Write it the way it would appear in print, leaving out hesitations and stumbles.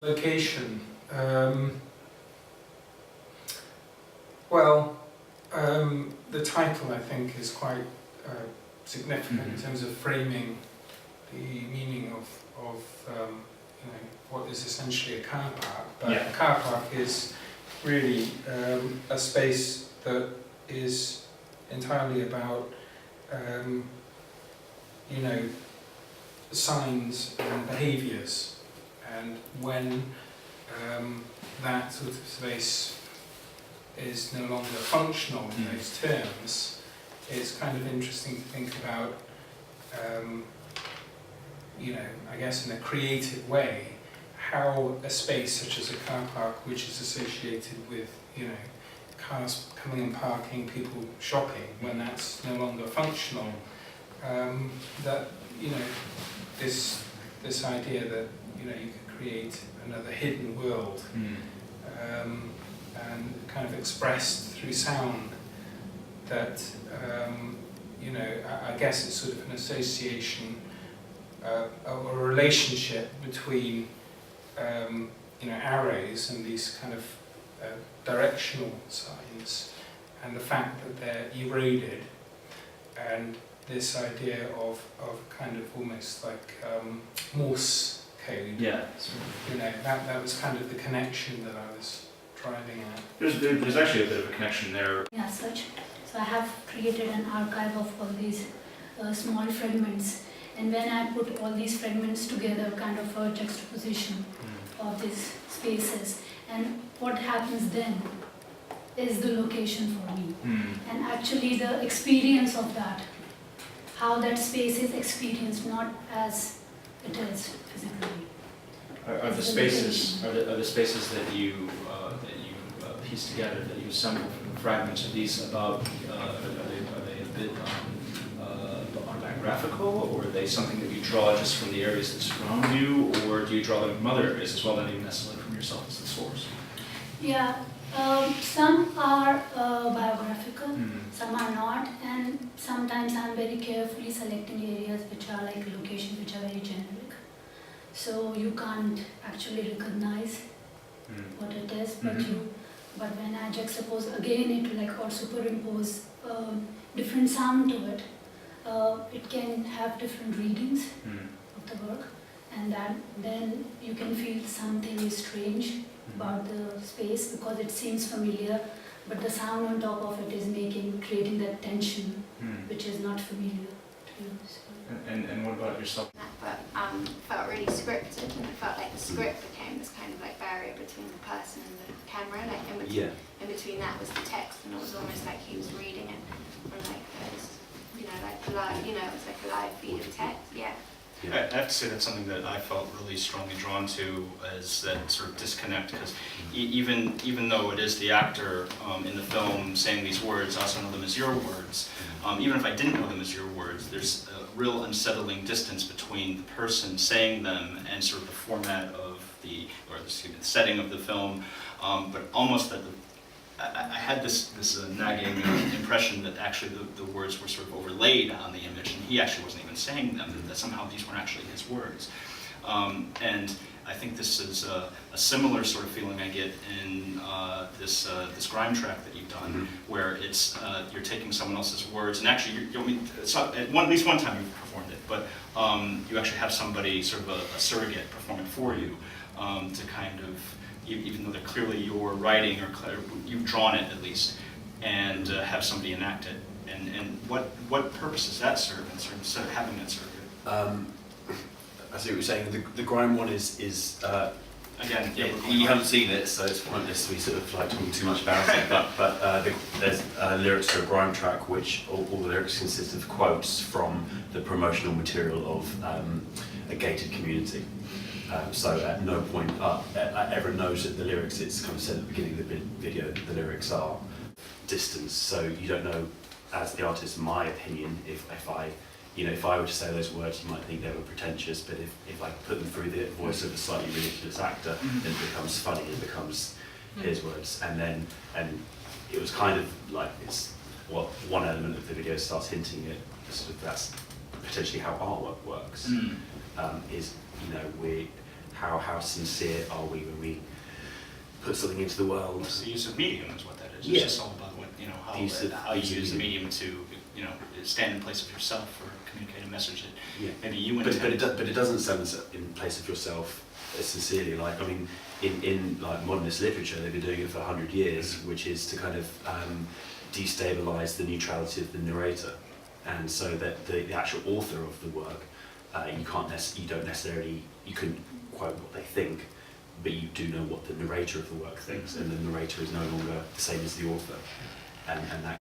Location. The title, I think, is quite significant in terms of framing the meaning of what is essentially a car park. But a car park is really a space that is entirely about signs and behaviours, and when that sort of space is no longer functional in those terms, it's kind of interesting to think about, I guess in a creative way, how a space such as a car park, which is associated with, cars coming and parking, people shopping, when that's no longer functional, that, this idea that, you can create another hidden world, and kind of expressed through sound, that, I guess it's sort of an association, a relationship between, arrows and these kind of directional signs, and the fact that they're eroded, and this idea of kind of almost like Morse code. Yeah. That was kind of the connection that I was driving at. There's actually a bit of a connection there. Yeah, so I have created an archive of all these small fragments, and when I put all these fragments together, kind of a juxtaposition of these spaces, and what happens then is the location for me, and actually the experience of that, how that space is experienced, not as it is physically. Are the spaces that you piece together, that you assemble from fragments of these about? Are they a bit autobiographical, or are they something that you draw just from the areas that surround you, or do you draw them from other areas as well, not even necessarily from yourself as the source? Yeah, some are biographical, some are not, and sometimes I'm very carefully selecting areas which are like locations which are very generic. So you can't actually recognize what it is, but when I juxtapose again it or superimpose different sound to it, it can have different readings of the work, and then you can feel something is strange about the space because it seems familiar, but the sound on top of it is creating that tension which is not familiar to you. So. And what about yourself? But felt really scripted, and it felt like the script became this kind of like barrier between the person and the camera, like in between that was the text, and it was almost like he was reading it from like this, like live, it was like a live feed of text, I have to say that's something that I felt really strongly drawn to, as that sort of disconnect, because even though it is the actor in the film saying these words, I also know them as your words. Even if I didn't know them as your words, there's a real unsettling distance between the person saying them and sort of the format of the setting of the film, but almost that I had this nagging impression that actually the words were sort of overlaid on the image, and he actually wasn't even saying them, that somehow these weren't actually his words. And I think this is a similar sort of feeling I get in this grime track that you've done, where it's you're taking someone else's words, and actually at least one time you've performed it, but you actually have somebody, sort of a surrogate, perform it for you, to kind of, even though they're clearly your writing, or you've drawn it at least, and have somebody enact it. And what purpose does that serve instead of having that surrogate? I see what you're saying. The grime one is again, you haven't seen it, so it's pointless to be sort of like talking too much about it. But there's lyrics to a grime track, which all the lyrics consist of quotes from the promotional material of a gated community. So at no point everyone knows that the lyrics, it's kind of said at the beginning of the video, the lyrics are distance. So you don't know, as the artist, in my opinion, if I were to say those words, you might think they were pretentious, but if I put them through the voice of a slightly ridiculous actor, then it becomes funny, it becomes his words. And it was kind of like, it's what one element of the video starts hinting at, sort of that's potentially how artwork works, is, how sincere are we when we put something into the world. It's the use of medium is what that is. Yeah. It's just all about what, you know, how Use of- you use of use the medium. medium to, you know, stand in place of yourself or communicate a message that Yeah. maybe you But intend. it doesn't stand in place of yourself sincerely. Like, I mean, in like modernist literature, they've been doing it for 100 years, which is to kind of destabilize the neutrality of the narrator, and so that the actual author of the work, you couldn't quote what they think, but you do know what the narrator of the work thinks, and the narrator is no longer the same as the author, and that